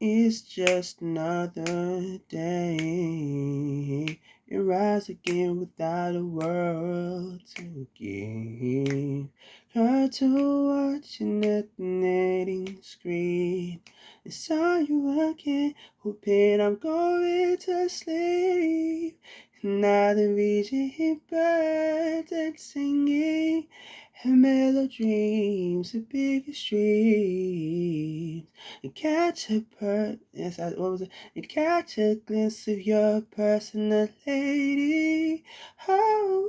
It's just another day. You rise again without a world to give. Try to watch an alternating screen. I saw you again, hoping I'm going to sleep. Now the vision birds and singing, and mellow dreams, the biggest dreams. You catch a what was it? You catch a glimpse of your personality. Oh.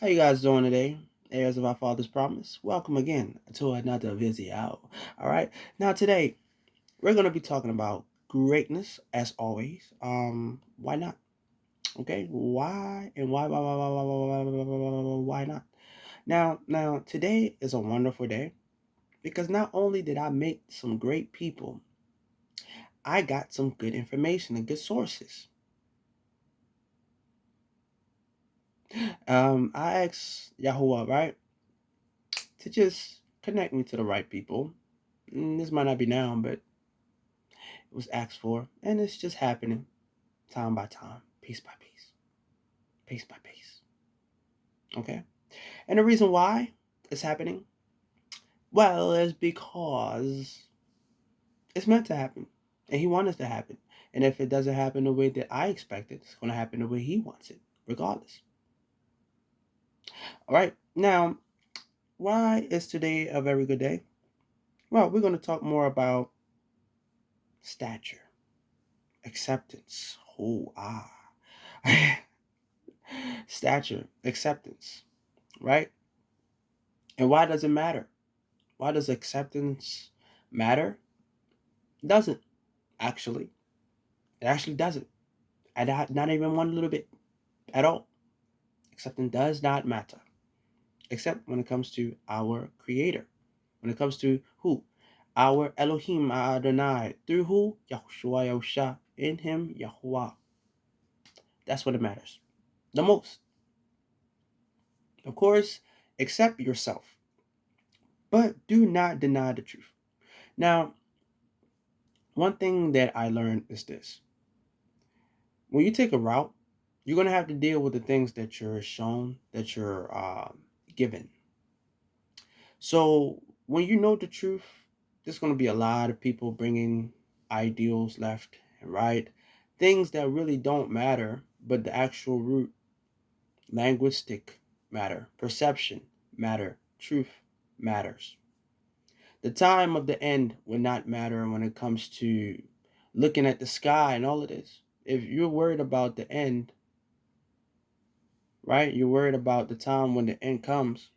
How you guys doing today? Heirs of our Father's promise. Welcome again to another video. All right. Now today we're gonna be talking about greatness as always. Why not? Okay. Why and why not? Now today is a wonderful day because not only did I meet some great people, I got some good information and good sources. I asked Yahuwah, right, to just connect me to the right people. This might not be now, but it was asked for, and it's just happening time by time, piece by piece, piece by piece. Okay? And the reason why it's happening, well, is because it's meant to happen. And he wants it to happen. And if it doesn't happen the way that I expect it, it's going to happen the way he wants it, regardless. All right. Now, why is today a very good day? Well, we're going to talk more about stature, acceptance. Stature, acceptance, right? And why does it matter? Why does acceptance matter? It doesn't, actually. It actually doesn't. And not even one little bit at all. Acceptance does not matter. Except when it comes to our Creator. When it comes to who? Our Elohim Adonai. Through who? Yahushua Yahusha. In him, Yahuwah. That's what it matters. The most. Of course, accept yourself. But do not deny the truth. Now, one thing that I learned is this. When you take a route, you're going to have to deal with the things that you're shown, that you're given. So when you know the truth, there's going to be a lot of people bringing ideals left and right, things that really don't matter, but the actual root, linguistic matter, perception matter, truth matters. The time of the end will not matter when it comes to looking at the sky and all of this. If you're worried about the end, right? You're worried about the time when the end comes.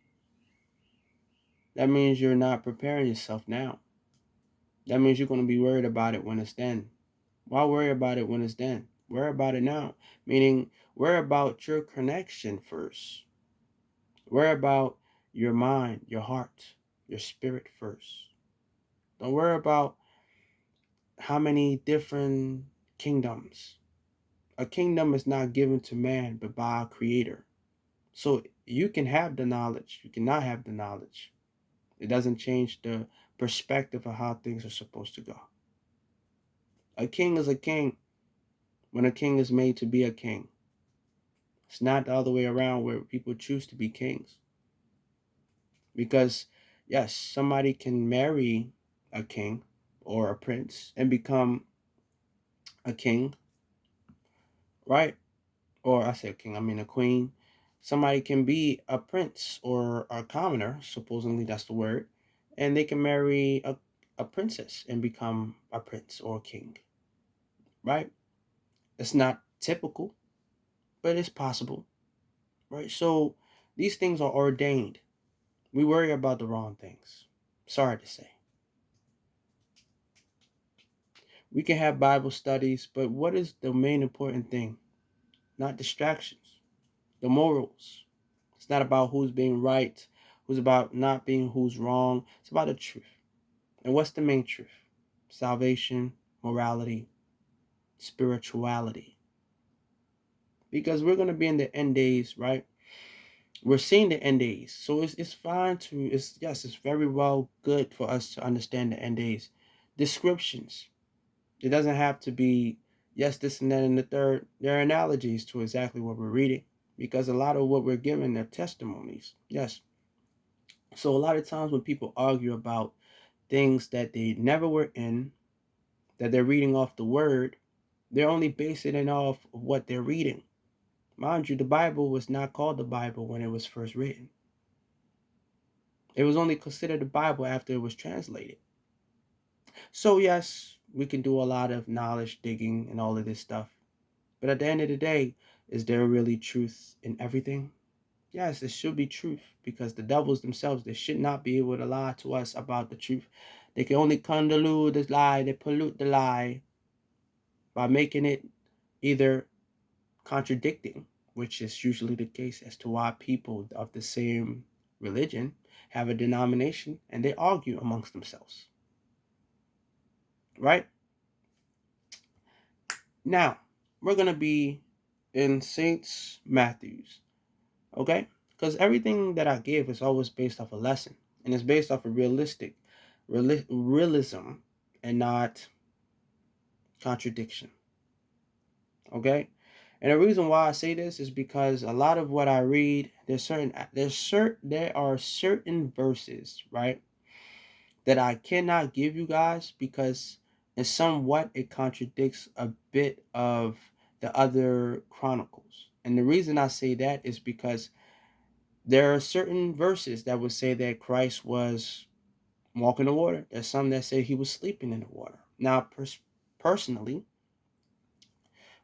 That means you're not preparing yourself now. That means you're going to be worried about it when it's done. Why worry about it when it's done? Worry about it now. Meaning, worry about your connection first. Worry about your mind, your heart, your spirit first. Don't worry about how many different kingdoms. A kingdom is not given to man, but by our Creator. So you can have the knowledge. You cannot have the knowledge. It doesn't change the perspective of how things are supposed to go. A king is a king when a king is made to be a king. It's not the other way around where people choose to be kings. Because, yes, somebody can marry a king or a prince and become a king, right? Or I say a king, I mean a queen. Somebody can be a prince or a commoner, supposedly that's the word, and they can marry a princess and become a prince or a king, right? It's not typical, but it's possible, right? So these things are ordained. We worry about the wrong things. Sorry to say. We can have Bible studies, but what is the main important thing? Not distractions. The morals. It's not about who's being right, who's about not being who's wrong. It's about the truth. And what's the main truth? Salvation, morality, spirituality. Because we're going to be in the end days, right? We're seeing the end days. So it's fine to it's yes, it's very well good for us to understand the end days. Descriptions. It doesn't have to be yes, this and that and the third. There are analogies to exactly what we're reading. Because a lot of what we're given are testimonies. Yes. So a lot of times when people argue about things that they never were in, that they're reading off the word, they're only basing it off of what they're reading. Mind you, the Bible was not called the Bible when it was first written. It was only considered the Bible after it was translated. So, yes, we can do a lot of knowledge digging and all of this stuff. But at the end of the day, is there really truth in everything? Yes, there should be truth because the devils themselves, they should not be able to lie to us about the truth. They can only convolute the lie, they pollute the lie by making it either contradicting, which is usually the case as to why people of the same religion have a denomination and they argue amongst themselves. Right? Now, we're going to be in Saints Matthews, okay? Because everything that I give is always based off a lesson and it's based off of realism and not contradiction, okay? And the reason why I say this is because a lot of what I read, there are certain verses, right, that I cannot give you guys because in somewhat it contradicts a bit of the other chronicles. And the reason I say that is because there are certain verses that would say that Christ was walking the water. There's some that say he was sleeping in the water. Now, personally,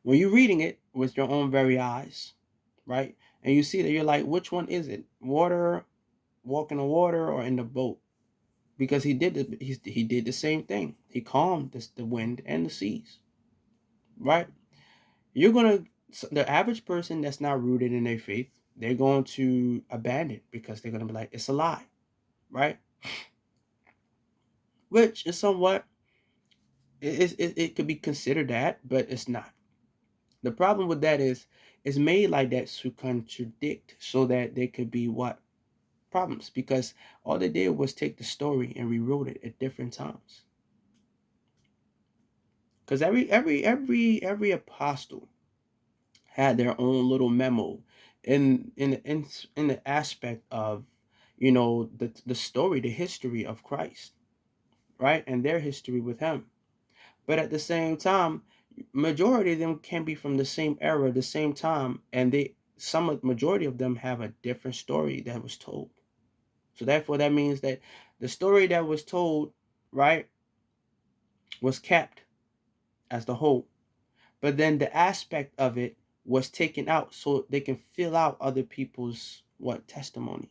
when you're reading it with your own very eyes, right? And you see that you're like, which one is it? Water, walking the water, or in the boat? Because he did the same thing. He calmed the wind and the seas, right? You're gonna the average person that's not rooted in their faith, they're going to abandon because they're gonna be like, it's a lie, right? Which is somewhat it could be considered that, but it's not. The problem with that is it's made like that to contradict so that there could be what problems because all they did was take the story and rewrote it at different times. Because every apostle had their own little memo in the aspect of the story, the history of Christ, right, and their history with him. But at the same time, majority of them can be from the same era, the same time, and majority of them have a different story that was told. So therefore, that means that the story that was told, right, was kept as the whole. But then the aspect of it was taken out so they can fill out other people's what testimony.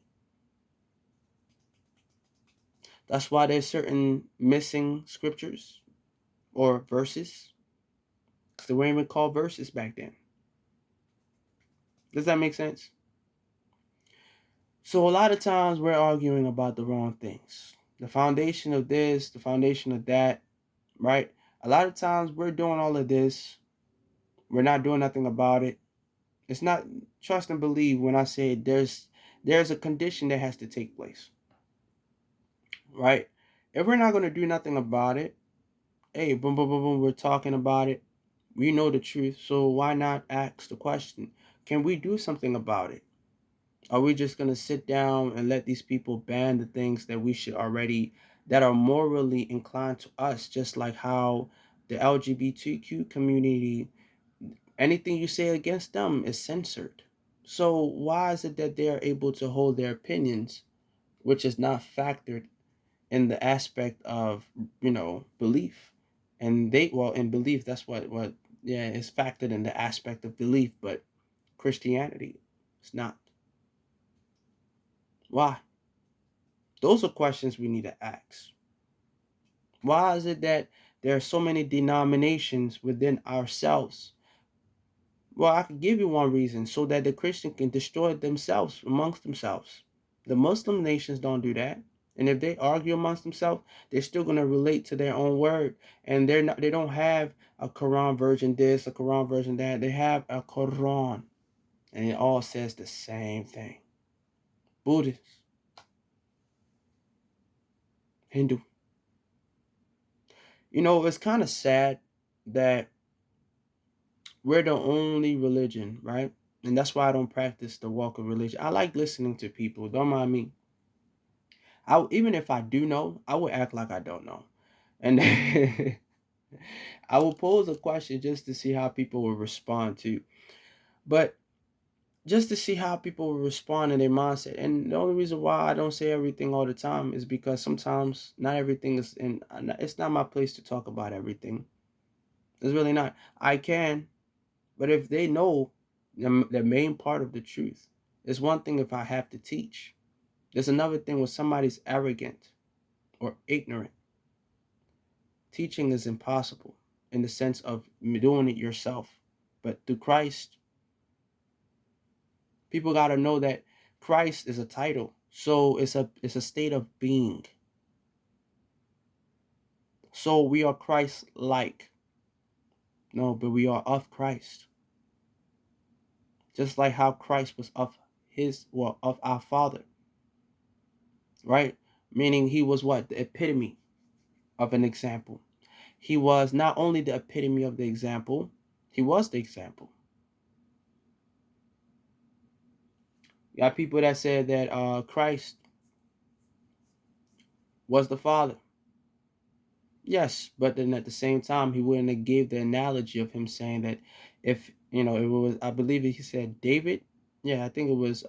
That's why there's certain missing scriptures or verses. Because they weren't even called verses back then. Does that make sense? So a lot of times we're arguing about the wrong things. The foundation of this, the foundation of that, right? A lot of times we're doing all of this. We're not doing nothing about it. It's not trust and believe when I say there's a condition that has to take place. Right? If we're not going to do nothing about it, hey, boom, boom, boom, boom, we're talking about it. We know the truth. So why not ask the question? Can we do something about it? Are we just going to sit down and let these people ban the things that we should already, that are morally inclined to us, just like how the LGBTQ community, anything you say against them is censored. So why is it that they're able to hold their opinions, which is not factored in the aspect of belief? And in belief, that's what yeah, is factored in the aspect of belief, but Christianity it's not. Why? Those are questions we need to ask. Why is it that there are so many denominations within ourselves? Well, I could give you one reason, so that the Christian can destroy themselves amongst themselves. The Muslim nations don't do that. And if they argue amongst themselves, they're still gonna relate to their own word. And they don't have a Quran version this, a Quran version that. They have a Quran. And it all says the same thing. Buddhist, Hindu. It's kind of sad that we're the only religion, right? And that's why I don't practice the walk of religion. I like listening to people. Don't mind me. Even if I do know, I would act like I don't know. And I will pose a question just to see how people will respond to. But just to see how people will respond in their mindset. And the only reason why I don't say everything all the time is because sometimes not everything is in. It's not my place to talk about everything. It's really not. I can, but if they know the main part of the truth, it's one thing if I have to teach. There's another thing when somebody's arrogant or ignorant. Teaching is impossible in the sense of doing it yourself. But through Christ, people got to know that Christ is a title. So it's a state of being. So we are Christ like. No, but we are of Christ. Just like how Christ was of our Father, right? Meaning he was what? The epitome of an example. He was not only the epitome of the example, he was the example. You got people that said that Christ was the Father. Yes, but then at the same time, he wouldn't have gave the analogy of him saying that if it was, I believe he said David. Yeah, I think it was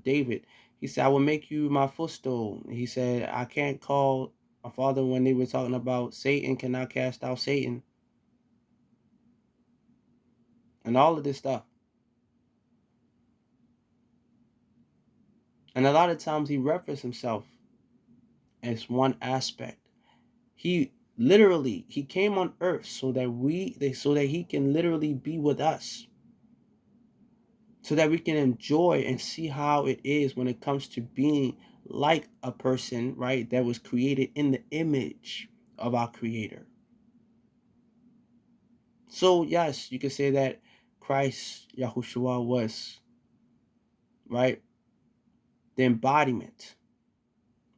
David. He said, "I will make you my footstool." He said, "I can't call my father," when they were talking about Satan cannot cast out Satan and all of this stuff. And a lot of times he referenced himself as one aspect. He literally he came on earth so that he can literally be with us, so that we can enjoy and see how it is when it comes to being like a person, right, that was created in the image of our creator. So yes, you can say that Christ Yahushua was, right, the embodiment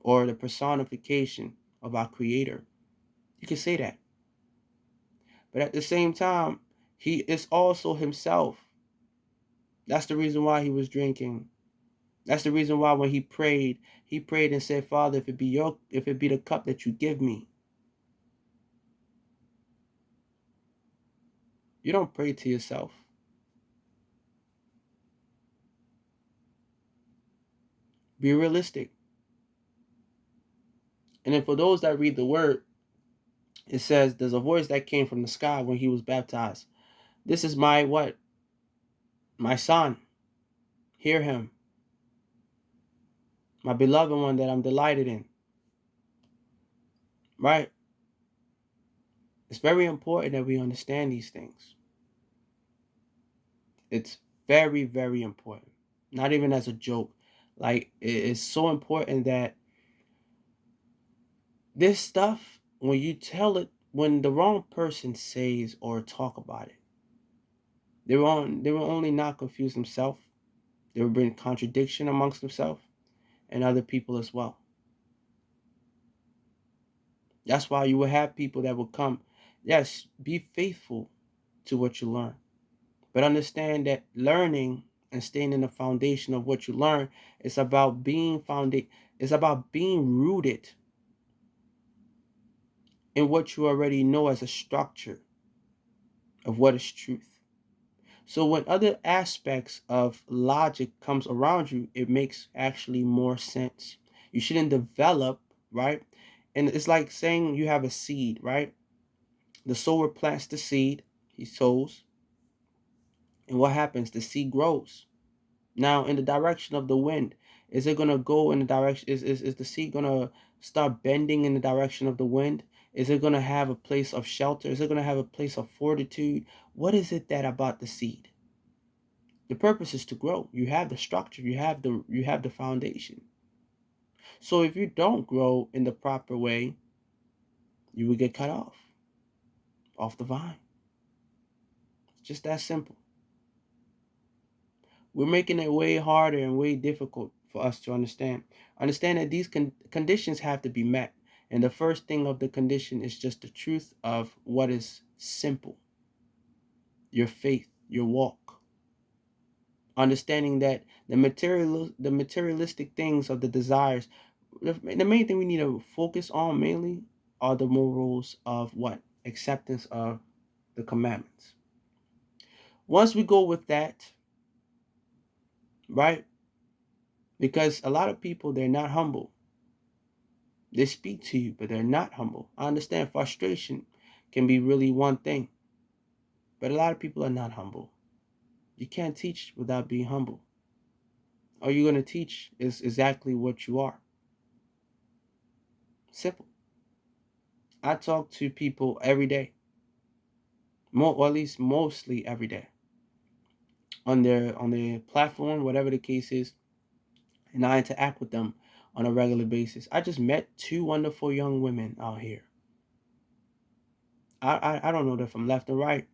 or the personification of our creator. You can say that. But at the same time, he is also himself. That's the reason why he was drinking. That's the reason why when he prayed and said, "Father, if it be the cup that you give me." You don't pray to yourself. Be realistic. And then for those that read the word, it says there's a voice that came from the sky when he was baptized. This is my what? My son. Hear him. My beloved one that I'm delighted in. Right? It's very important that we understand these things. It's very, very important. Not even as a joke. Like, it's so important that this stuff, when you tell it, when the wrong person says or talk about it, they will only not confuse themselves. They will bring contradiction amongst themselves and other people as well. That's why you will have people that will come. Yes, be faithful to what you learn, but understand that learning and staying in the foundation of what you learn is about being founded. It's about being rooted in what you already know as a structure of what is truth. So when other aspects of logic comes around you, it makes actually more sense. You shouldn't develop, right? And it's like saying you have a seed, right? The sower plants the seed, he sows, and what happens? The seed grows. Now, in the direction of the wind, is it gonna go in the direction? Is the seed gonna start bending in the direction of the wind? Is it gonna have a place of shelter? Is it gonna have a place of fortitude? What is it that about the seed? The purpose is to grow. You have the structure. You have the foundation. So if you don't grow in the proper way, you will get cut off the vine. It's just that simple. We're making it way harder and way difficult for us to understand. Understand that these conditions have to be met. And the first thing of the condition is just the truth of what is simple, your faith, your walk. Understanding that the materialistic things of the desires, the main thing we need to focus on mainly are the morals of what? Acceptance of the commandments. Once we go with that, right? Because a lot of people, they're not humble. They speak to you, but they're not humble. I understand frustration can be really one thing, but a lot of people are not humble. You can't teach without being humble. All you're going to teach is exactly what you are. Simple. I talk to people every day, or at least mostly every day, on their platform, whatever the case is, and I interact with them on a regular basis. I just met two wonderful young women out here. I don't know them from left or right,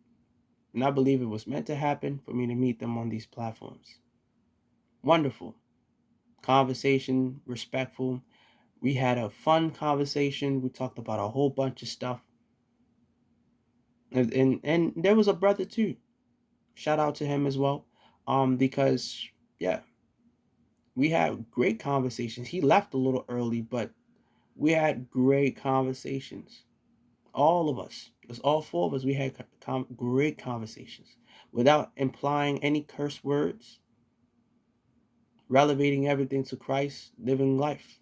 and I believe it was meant to happen for me to meet them on these platforms. Wonderful conversation, respectful. We had a fun conversation. We talked about a whole bunch of stuff, and there was a brother too. Shout out to him as well, because yeah, we had great conversations. He left a little early, but we had great conversations. All of us, it's all four of us. We had great conversations without implying any curse words, relevating everything to Christ, living life,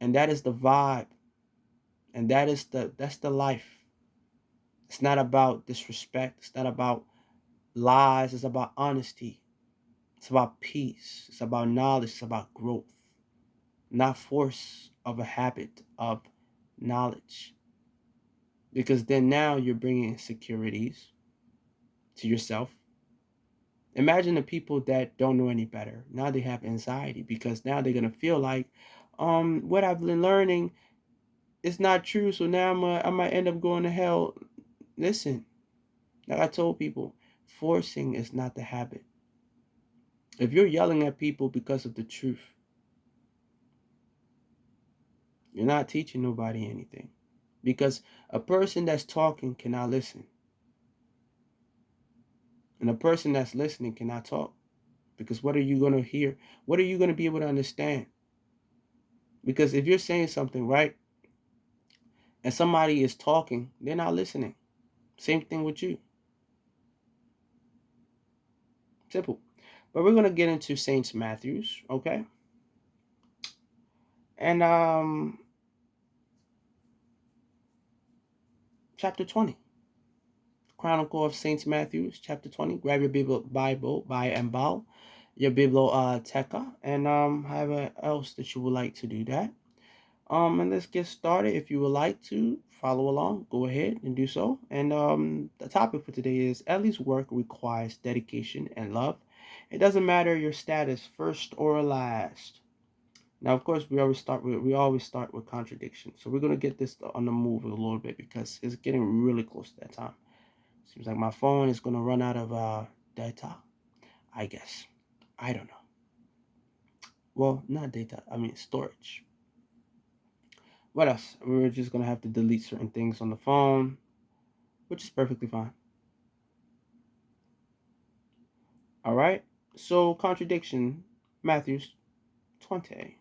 and that is the vibe, and that's the life. It's not about disrespect. It's not about lies. It's about honesty. It's about peace. It's about knowledge. It's about growth, not force of a habit of knowledge. Because then now you're bringing insecurities to yourself. Imagine the people that don't know any better. Now they have anxiety because now they're gonna feel like, what I've been learning is not true. So now I might end up going to hell. Listen, like I told people, forcing is not the habit. If you're yelling at people because of the truth, you're not teaching nobody anything. Because a person that's talking cannot listen. And a person that's listening cannot talk. Because what are you going to hear? What are you going to be able to understand? Because if you're saying something, right, and somebody is talking, they're not listening. Same thing with you. Simple. But we're going to get into Saint Matthew's, okay? And chapter 20. Chronicle of Saint Matthew's, chapter 20. Grab your Bible, by and bow, your biblioteca, and however else that you would like to do that. And let's get started. If you would like to follow along, go ahead and do so. And the topic for today is ELI'S work requires dedication and love. It doesn't matter your status, first or last. Now, of course, we always start with contradiction. So we're gonna get this on the move a little bit because it's getting really close to that time. Seems like my phone is gonna run out of data. I guess. I don't know. Well, not data. I mean storage. What else? We're just gonna have to delete certain things on the phone, which is perfectly fine. All right. So contradiction, Matthew's 20,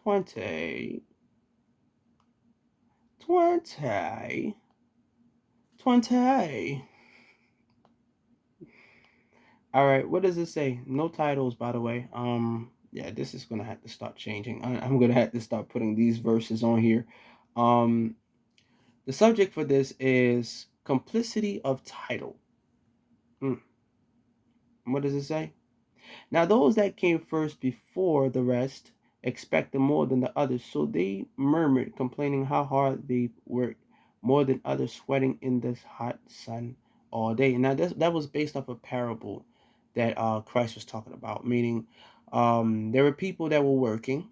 20, 20, 20. All right. What does it say? No titles, by the way. Yeah, this is gonna have to start changing. I'm gonna have to start putting these verses on here. Um, the subject for this is complicity of title. Hmm. What does it say? Now those that came first before the rest expected more than the others, so they murmured, complaining how hard they worked, more than others sweating in this hot sun all day. Now that was based off a parable that Christ was talking about, meaning there were people that were working,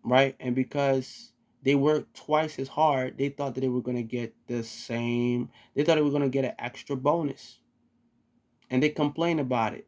right? And because they worked twice as hard, they thought that they were going to get the same, they thought they were going to get an extra bonus. And they complained about it.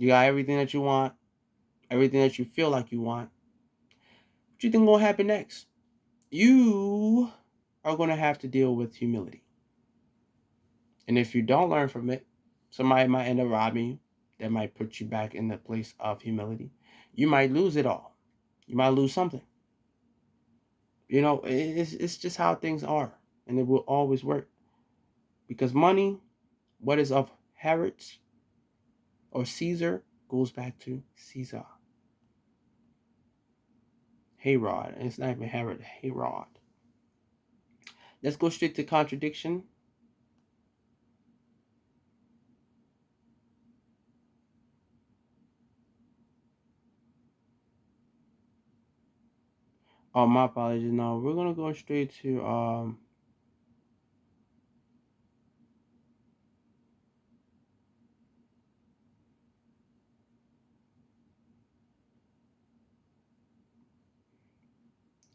You got everything that you want, everything that you feel like you want. What you think gonna happen next? You are gonna have to deal with humility. And if you don't learn from it, somebody might end up robbing you. That might put you back in the place of humility. You might lose it all. You might lose something. It's just how things are. And it will always work. Because money, what is of Herod's or Caesar, goes back to Caesar. Herod. It's not even Herod, Herod. Let's go straight to contradiction. Oh, my apologies. No, we're gonna go straight to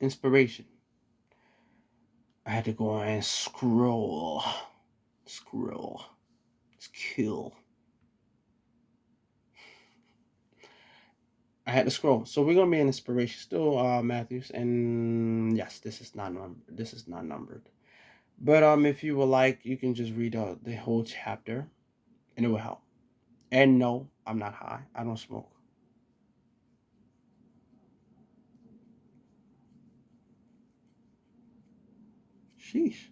inspiration. I had to go and scroll. Scroll. It's kill. I had to scroll. So we're gonna be an inspiration. Still Matthews, and yes, this is not numbered. This is not numbered. But if you would like, you can just read the whole chapter and it will help. And no, I'm not high. I don't smoke. Sheesh.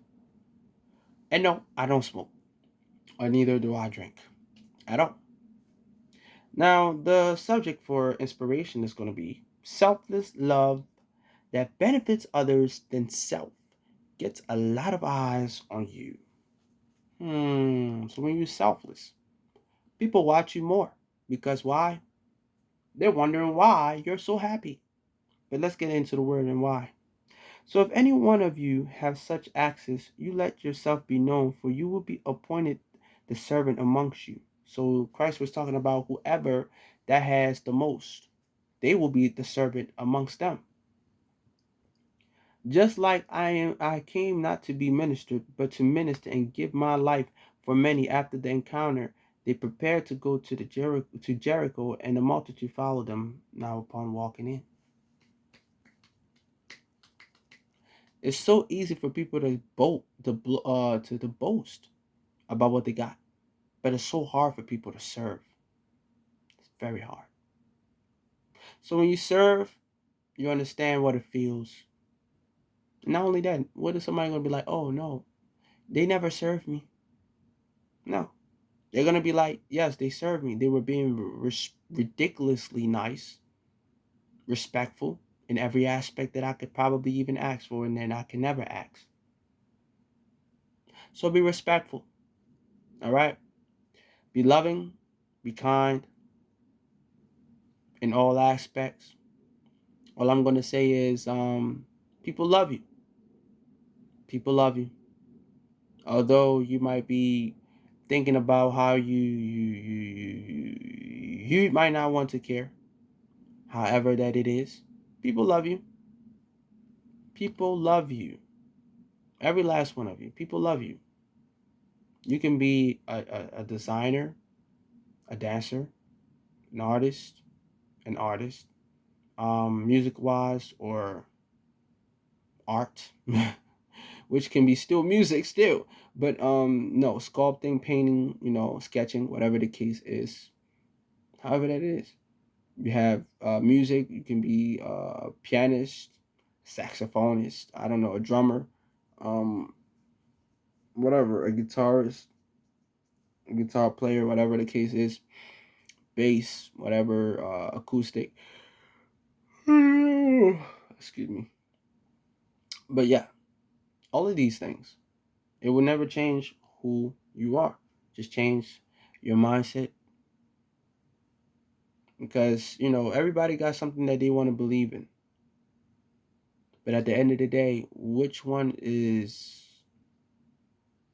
And no, I don't smoke. Or neither do I drink. At all. Now, the subject for inspiration is going to be selfless love that benefits others than self gets a lot of eyes on you. So when you're selfless, people watch you more. Because why? They're wondering why you're so happy. But let's get into the word and why. So if any one of you have such access, you let yourself be known, for you will be appointed the servant amongst you. So Christ was talking about whoever that has the most, they will be the servant amongst them. Just like I came not to be ministered, but to minister and give my life for many. After the encounter, they prepared to go to Jericho, and the multitude followed them. Now upon walking in, it's so easy for people to boast about what they got, but it's so hard for people to serve. It's very hard. So when you serve, you understand what it feels. And not only that, what is somebody gonna be like? Oh no, they never served me. No, they're gonna be like, yes, they served me. They were being ridiculously nice, respectful in every aspect that I could probably even ask for, and then I can never ask. So be respectful. All right. Be loving. Be kind in all aspects. All I'm gonna say is, people love you. People love you. Although you might be thinking about how you might not want to care, however that it is, people love you. People love you. Every last one of you. People love you. You can be a designer, a dancer, an artist, music wise, or art, which can be still music still. But no, sculpting, painting, sketching, whatever the case is, however that is. You have music. You can be a pianist, saxophonist. I don't know, a drummer, um, whatever, a guitarist, a guitar player, whatever the case is, bass, whatever, acoustic. Excuse me. But yeah, all of these things, it will never change who you are. Just change your mindset, because everybody got something that they want to believe in. But at the end of the day, which one is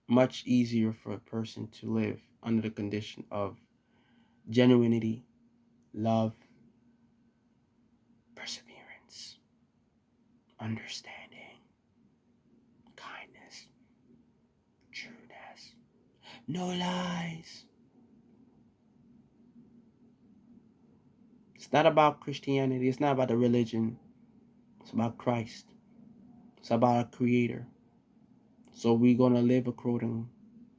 much easier for a person to live under the condition of genuinity, love, perseverance, understanding, kindness, trueness, no lies. It's not about Christianity. It's not about the religion. It's about Christ. It's about our Creator. So we're going to live according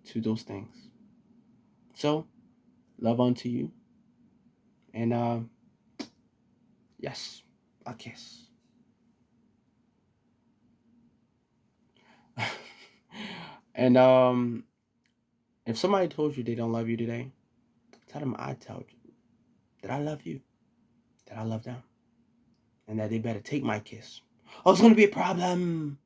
to those things. So, love unto you. And yes, a kiss. And if somebody told you they don't love you today, tell them I told you that I love you, that I love them, and that they better take my kiss. Oh, it's gonna be a problem.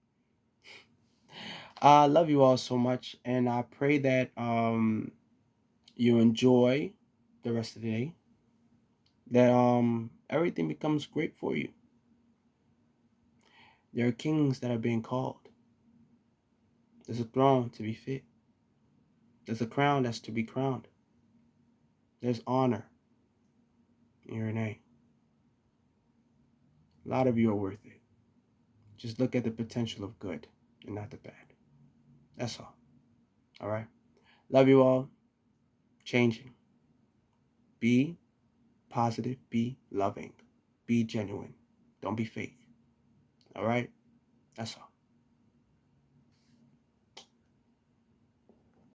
I love you all so much, and I pray that you enjoy the rest of the day. That everything becomes great for you. There are kings that are being called. There's a throne to be fit. There's a crown that's to be crowned. There's honor in your name. A lot of you are worth it. Just look at the potential of good and not the bad. That's all. All right. Love you all. Changing. Be positive. Be loving. Be genuine. Don't be fake. All right. That's all.